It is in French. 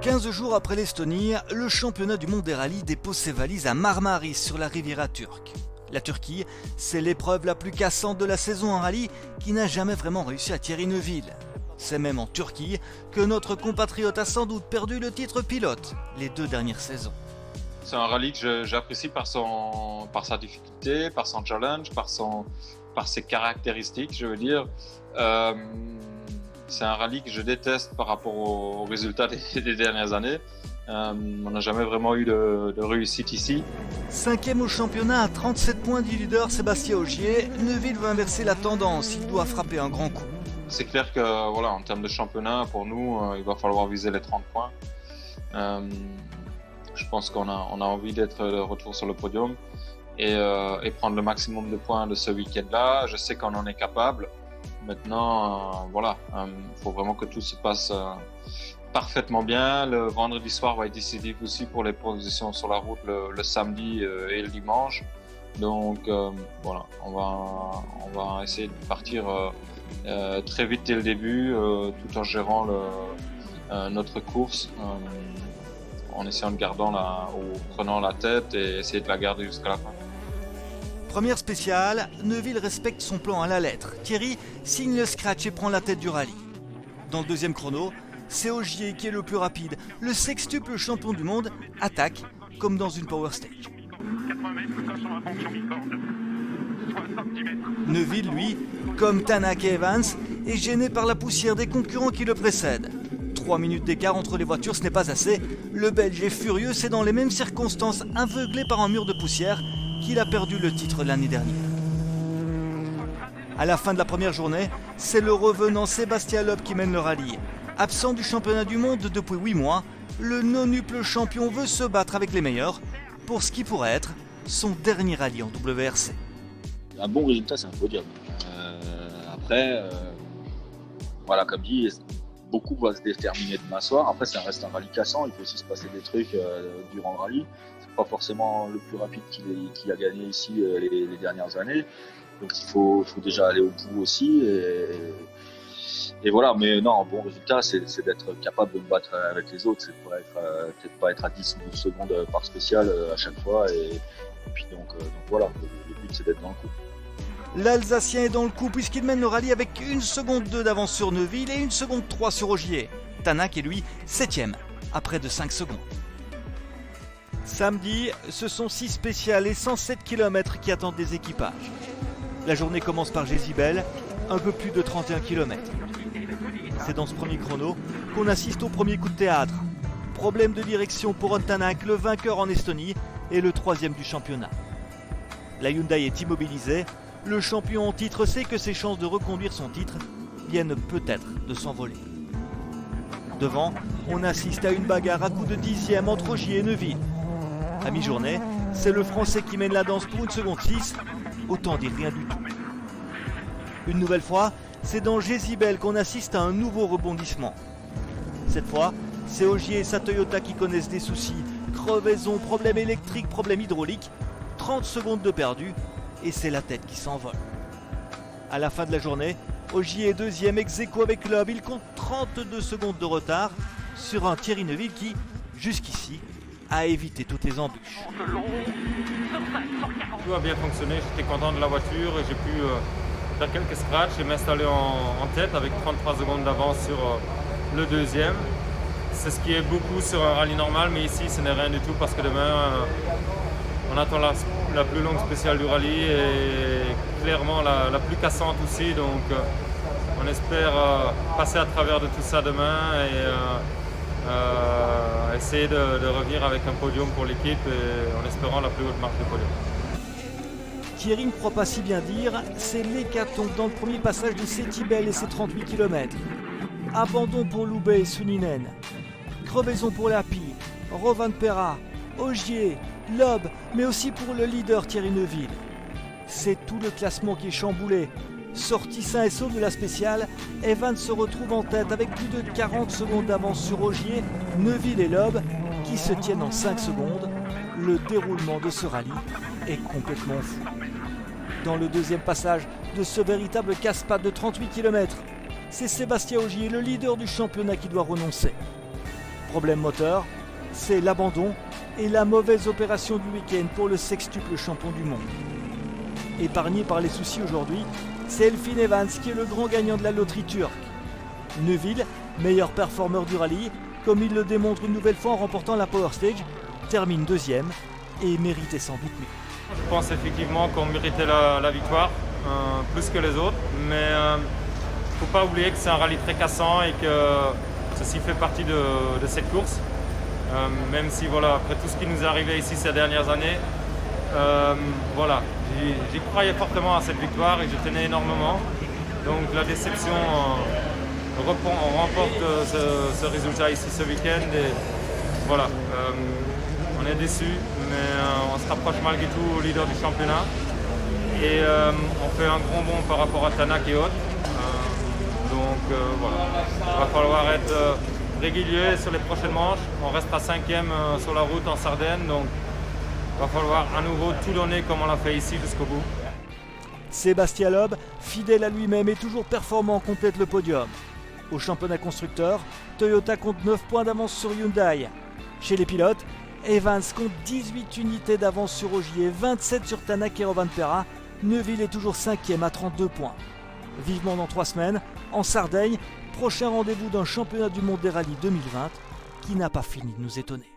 15 jours après l'Estonie, le championnat du monde des rallyes dépose ses valises à Marmaris sur la Riviera turque. La Turquie, c'est l'épreuve la plus cassante de la saison en rallye qui n'a jamais vraiment réussi à tirer Neuville. C'est même en Turquie que notre compatriote a sans doute perdu le titre pilote les 2 dernières saisons. C'est un rallye que j'apprécie par sa difficulté, par son challenge, par ses caractéristiques, je veux dire. C'est un rallye que je déteste par rapport aux résultats des dernières années. On n'a jamais vraiment eu de réussite ici. 5e au championnat à 37 points du leader Sébastien Ogier, Neuville veut inverser la tendance, il doit frapper un grand coup. C'est clair que voilà, en termes de championnat, pour nous, il va falloir viser les 30 points. Je pense qu'on a envie d'être de retour sur le podium et prendre le maximum de points de ce week-end-là. Je sais qu'on en est capable. Maintenant, voilà, faut vraiment que tout se passe parfaitement bien. Le vendredi soir va être décisif aussi pour les positions sur la route le samedi et le dimanche. Donc voilà, on va essayer de partir très vite dès le début, tout en gérant notre course, en essayant de prenant la tête et essayer de la garder jusqu'à la fin. Première spéciale, Neuville respecte son plan à la lettre. Thierry signe le scratch et prend la tête du rallye. Dans le deuxième chrono, c'est Ogier qui est le plus rapide. Le sextuple champion du monde attaque comme dans une power stage. Neuville, lui, comme Tanak et Evans, est gêné par la poussière des concurrents qui le précèdent. 3 minutes d'écart entre les voitures, ce n'est pas assez. Le Belge est furieux, c'est dans les mêmes circonstances, aveuglé par un mur de poussière, qu'il a perdu le titre l'année dernière. À la fin de la première journée, c'est le revenant Sébastien Loeb qui mène le rallye. Absent du championnat du monde depuis 8 mois, le nonuple champion veut se battre avec les meilleurs pour ce qui pourrait être son dernier rallye en WRC. Un bon résultat, c'est un podium. Après, voilà, comme dit, beaucoup va se déterminer demain soir. Après, ça reste un rallye cassant. Il peut aussi se passer des trucs durant le rallye. C'est pas forcément le plus rapide qui a gagné ici les dernières années. Donc il faut déjà aller au bout aussi. Et voilà, mais non, un bon résultat, c'est d'être capable de me battre avec les autres. C'est de peut-être pas être à 10 ou 12 secondes par spécial à chaque fois. Et puis donc voilà, le but c'est d'être dans le coup. L'Alsacien est dans le coup puisqu'il mène le rallye avec 1 seconde 2 d'avance sur Neuville et 1 seconde 3 sur Ogier. Tanak est lui 7e, à près de 5 secondes. Samedi, ce sont 6 spéciales et 107 km qui attendent des équipages. La journée commence par Jezibel, un peu plus de 31 km. C'est dans ce premier chrono qu'on assiste au premier coup de théâtre. Problème de direction pour Ron Tanak, le vainqueur en Estonie et le 3e du championnat. La Hyundai est immobilisée. Le champion en titre sait que ses chances de reconduire son titre viennent peut-être de s'envoler. Devant, on assiste à une bagarre à coups de 10e entre Ogier et Neuville. À mi-journée, c'est le Français qui mène la danse pour 1 seconde 6, autant dire rien du tout. Une nouvelle fois, c'est dans Jezibel qu'on assiste à un nouveau rebondissement. Cette fois, c'est Ogier et sa Toyota qui connaissent des soucis. Crevaison, problème électrique, problème hydraulique. 30 secondes de perdu et c'est la tête qui s'envole. À la fin de la journée, Ogier est 2e ex-aequo avec Loeb. Il compte 32 secondes de retard sur un Thierry Neuville qui, jusqu'ici, a évité toutes les embûches. Tout a bien fonctionné, j'étais content de la voiture et j'ai pu faire quelques scratchs et m'installer en tête avec 33 secondes d'avance sur le 2e. C'est ce qui est beaucoup sur un rallye normal, mais ici ce n'est rien du tout parce que demain on attend la plus longue spéciale du rallye et clairement la plus cassante aussi. Donc on espère passer à travers de tout ça demain et essayer de revenir avec un podium pour l'équipe et en espérant la plus haute marque de podium. Thierry ne croit pas si bien dire, c'est l'hécatombe dans le premier passage de Setibel et ses 38 km. Abandon pour Loubet et Suninen. Crevaison pour Lapi, Rovanperä, Ogier, Loeb, mais aussi pour le leader Thierry Neuville. C'est tout le classement qui est chamboulé. Sorti sain et sauf de la spéciale, Evans se retrouve en tête avec plus de 40 secondes d'avance sur Ogier, Neuville et Loeb qui se tiennent en 5 secondes. Le déroulement de ce rallye est complètement fou. Dans le deuxième passage de ce véritable casse-pattes de 38 km, c'est Sébastien Ogier, le leader du championnat, qui doit renoncer. problème moteur, c'est l'abandon et la mauvaise opération du week-end pour le sextuple champion du monde. Épargné par les soucis aujourd'hui, c'est Elfyn Evans qui est le grand gagnant de la loterie turque. Neuville, meilleur performeur du rallye, comme il le démontre une nouvelle fois en remportant la Power Stage, termine deuxième et méritait sans doute mieux. Je pense effectivement qu'on méritait la victoire, plus que les autres, mais il ne faut pas oublier que c'est un rallye très cassant et que ceci fait partie de cette course. Même si voilà, après tout ce qui nous est arrivé ici ces dernières années, voilà, j'y croyais fortement à cette victoire et je tenais énormément. Donc la déception, on remporte ce résultat ici ce week-end et voilà, on est déçus, mais on se rapproche malgré tout au leader du championnat et on fait un grand bond par rapport à Tanak et autres. Donc voilà, il va falloir être régulier sur les prochaines manches. On restera 5e sur la route en Sardaigne, donc il va falloir à nouveau tout donner comme on l'a fait ici jusqu'au bout. Sébastien Loeb, fidèle à lui-même et toujours performant, complète le podium. Au championnat constructeur, Toyota compte 9 points d'avance sur Hyundai. Chez les pilotes, Evans compte 18 unités d'avance sur Ogier, 27 sur Tanak et Rovanperä. Neuville est toujours 5e à 32 points. Vivement dans 3 semaines, en Sardaigne, prochain rendez-vous d'un championnat du monde des rallyes 2020 qui n'a pas fini de nous étonner.